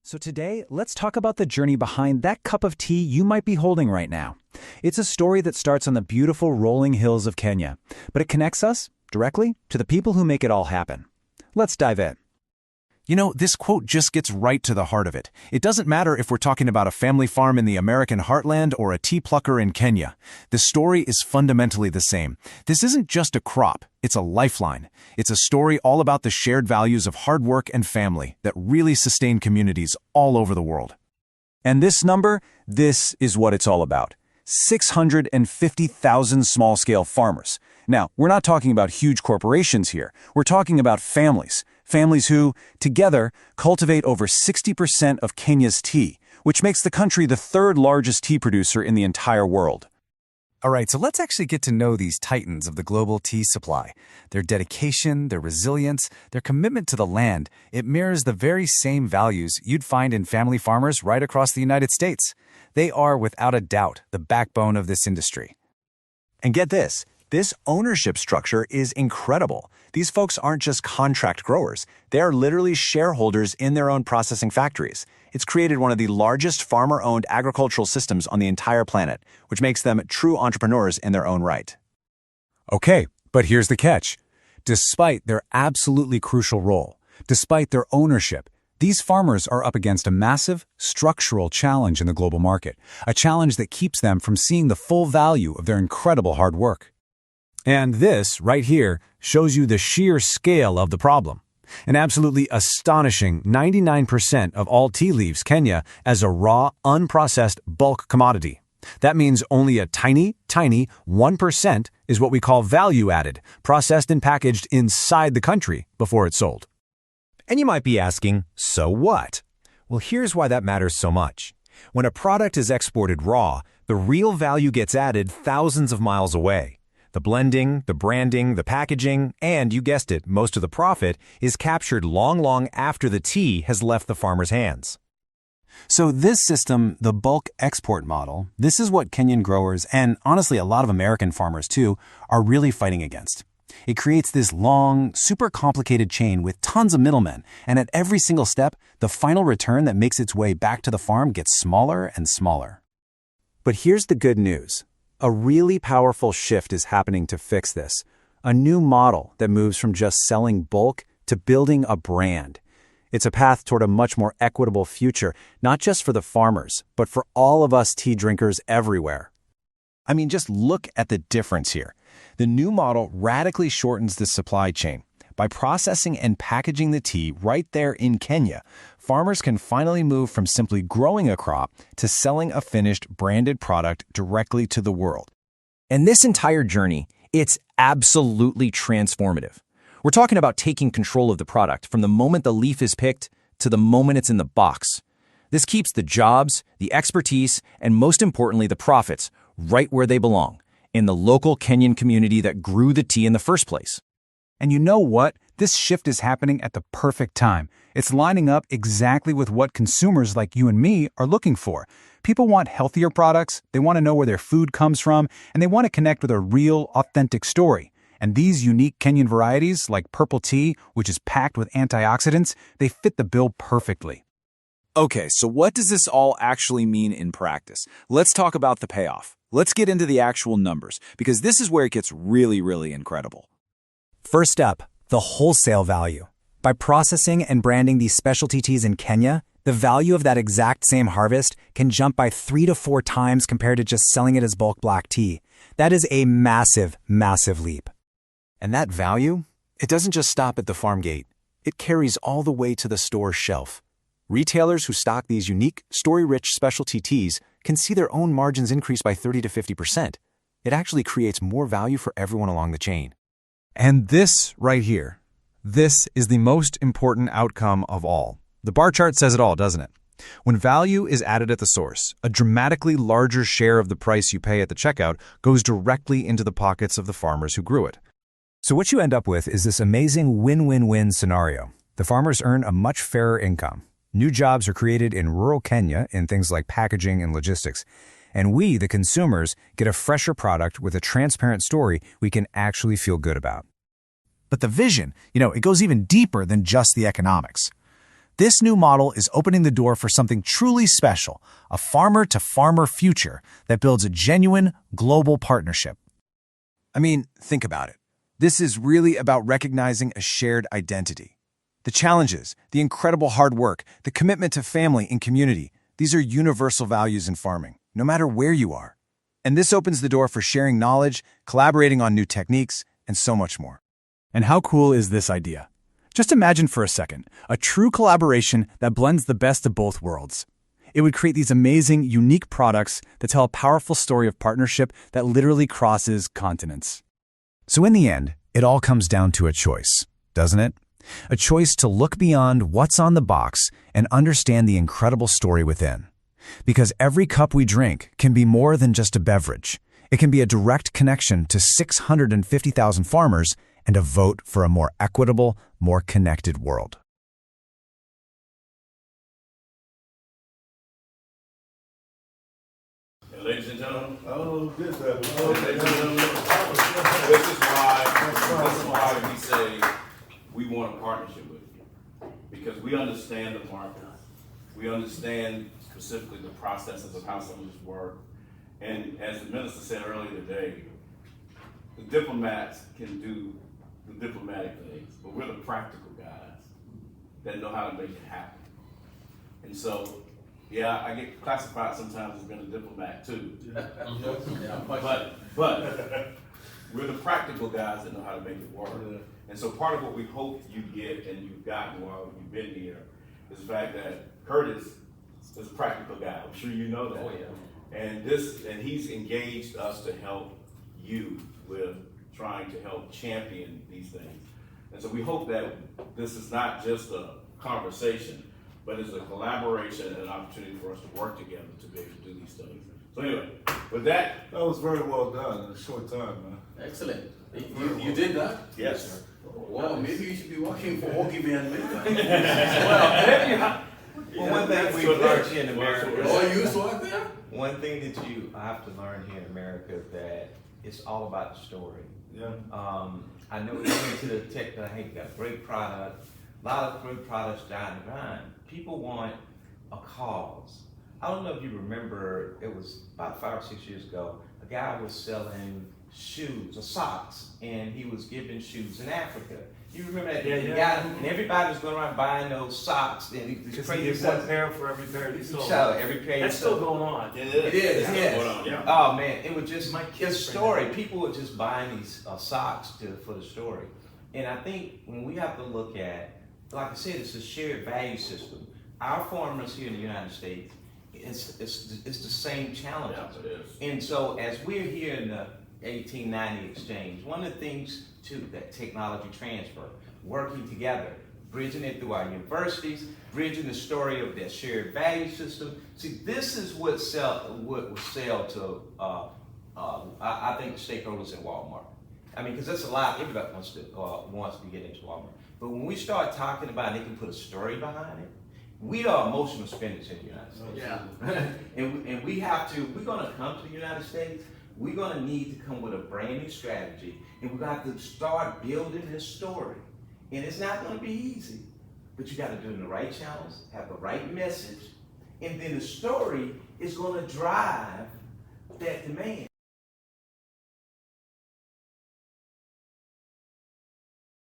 So today, let's talk about the journey behind that cup of tea you might be holding right now. It's a story that starts on the beautiful rolling hills of Kenya, but it connects us directly to the people who make it all happen. Let's dive in. You know, this quote just gets right to the heart of it. It doesn't matter if we're talking about a family farm in the American heartland or a tea plucker in Kenya. The story is fundamentally the same. This isn't just a crop, it's a lifeline. It's a story all about the shared values of hard work and family that really sustain communities all over the world. And this number, this is what it's all about. 650,000 small-scale farmers. Now, we're not talking about huge corporations here. We're talking about families. Families who, together, cultivate over 60% of Kenya's tea, which makes the country the third largest tea producer in the entire world. All right, so let's actually get to know these titans of the global tea supply. Their dedication, their resilience, their commitment to the land, it mirrors the very same values you'd find in family farmers right across the United States. They are, without a doubt, the backbone of this industry. And get this ownership structure is incredible. These folks aren't just contract growers. They are literally shareholders in their own processing factories. It's created one of the largest farmer-owned agricultural systems on the entire planet, which makes them true entrepreneurs in their own right. Okay, but here's the catch. Despite their absolutely crucial role, despite their ownership, these farmers are up against a massive, structural challenge in the global market, a challenge that keeps them from seeing the full value of their incredible hard work. And this, right here, shows you the sheer scale of the problem. An absolutely astonishing 99% of all tea leaves Kenya as a raw, unprocessed bulk commodity. That means only a tiny 1% is what we call value added, processed and packaged inside the country before it's sold. And you might be asking, so what? Well, here's why that matters so much. When a product is exported raw, the real value gets added thousands of miles away. The blending, the branding, the packaging, and, you guessed it, most of the profit is captured long after the tea has left the farmer's hands. So this system, the bulk export model, this is what Kenyan growers, and honestly a lot of American farmers too, are really fighting against. It creates this long, super complicated chain with tons of middlemen, and at every single step, the final return that makes its way back to the farm gets smaller and smaller. But here's the good news. A really powerful shift is happening to fix this. A new model that moves from just selling bulk to building a brand. It's a path toward a much more equitable future, not just for the farmers, but for all of us tea drinkers everywhere. I mean, just look at the difference here. The new model radically shortens the supply chain. By processing and packaging the tea right there in Kenya, farmers can finally move from simply growing a crop to selling a finished branded product directly to the world. And this entire journey, it's absolutely transformative. We're talking about taking control of the product from the moment the leaf is picked to the moment it's in the box. This keeps the jobs, the expertise, and most importantly, the profits right where they belong, in the local Kenyan community that grew the tea in the first place. And you know what? This shift is happening at the perfect time. It's lining up exactly with what consumers like you and me are looking for. People want healthier products, they want to know where their food comes from, and they want to connect with a real, authentic story. And these unique Kenyan varieties, like purple tea, which is packed with antioxidants, they fit the bill perfectly. Okay, so what does this all actually mean in practice? Let's talk about the payoff. Let's get into the actual numbers, because this is where it gets really incredible. First up, the wholesale value. By processing and branding these specialty teas in Kenya, the value of that exact same harvest can jump by 3 to 4 times compared to just selling it as bulk black tea. That is a massive leap. And that value, it doesn't just stop at the farm gate. It carries all the way to the store shelf. Retailers who stock these unique, story-rich specialty teas can see their own margins increase by 30 to 50%. It actually creates more value for everyone along the chain. And this right here, this is the most important outcome of all. The bar chart says it all, doesn't it? When value is added at the source, a dramatically larger share of the price you pay at the checkout goes directly into the pockets of the farmers who grew it. So what you end up with is this amazing win-win-win scenario. The farmers earn a much fairer income. New jobs are created in rural Kenya in things like packaging and logistics. And we, the consumers, get a fresher product with a transparent story we can actually feel good about. But the vision, it goes even deeper than just the economics. This new model is opening the door for something truly special, a farmer-to-farmer future that builds a genuine global partnership. I mean, think about it. This is really about recognizing a shared identity. The challenges, the incredible hard work, the commitment to family and community, these are universal values in farming, no matter where you are. And this opens the door for sharing knowledge, collaborating on new techniques, and so much more. And how cool is this idea? Just imagine for a second, a true collaboration that blends the best of both worlds. It would create these amazing, unique products that tell a powerful story of partnership that literally crosses continents. So in the end, it all comes down to a choice, doesn't it? A choice to look beyond what's on the box and understand the incredible story within. Because every cup we drink can be more than just a beverage. It can be a direct connection to 650,000 farmers and a vote for a more equitable, more connected world. Ladies and gentlemen, I don't know who did that. this is why we say we want a partnership with you. Because we understand the market. We understand specifically the processes of how some of this work. And as the minister said earlier today, the diplomats can do the diplomatic things, but we're the practical guys that know how to make it happen. And so, yeah, I get classified sometimes as being a diplomat too. But we're the practical guys that know how to make it work. And so part of what we hope you get and you've gotten while you've been here is the fact that Curtis is a practical guy. I'm sure you know that. Oh, yeah. And he's engaged us to help you with trying to help champion these things. And so we hope that this is not just a conversation, but it's a collaboration and an opportunity for us to work together to be able to do these things. So anyway, with that. That was very well done in a short time, man. Excellent. You did that? Yes, sir. Wow, maybe you should be working for Hockey Man later. Well, one thing we've learned here in America. Oh, you used to work there? One thing that you have to learn here in America is that it's all about the story. Yeah. I know you went to the tech that hey, got great product, a lot of great products down the line. People want a cause. I don't know if you remember, it was about 5 or 6 years ago, a guy was selling shoes or socks, and he was giving shoes in Africa. You remember that? Yeah. And everybody was going around buying those socks. And Because he did one pair for every pair he sold. Every pair. That's still going on. It It is, yes. Going on, yeah. Oh man, it was just the story. People were just buying these socks for the story. And I think when we have to look at, like I said, it's a shared value system. Our farmers here in the United States, it's the same challenges. Yeah, it is. And so as we're here in the 1890 exchange, one of the things too, that technology transfer, working together, bridging it through our universities, bridging the story of that shared value system. See, this is what will sell to, I think, the stakeholders at Walmart. I mean, because that's a lot, everybody wants to get into Walmart. But when we start talking about it, they can put a story behind it. We are emotional spenders in the United States. Yeah. and we're gonna come to the United States, we're gonna need to come with a brand new strategy, and we're gonna have to start building this story. And it's not gonna be easy, but you gotta do it in the right channels, have the right message, and then the story is gonna drive that demand.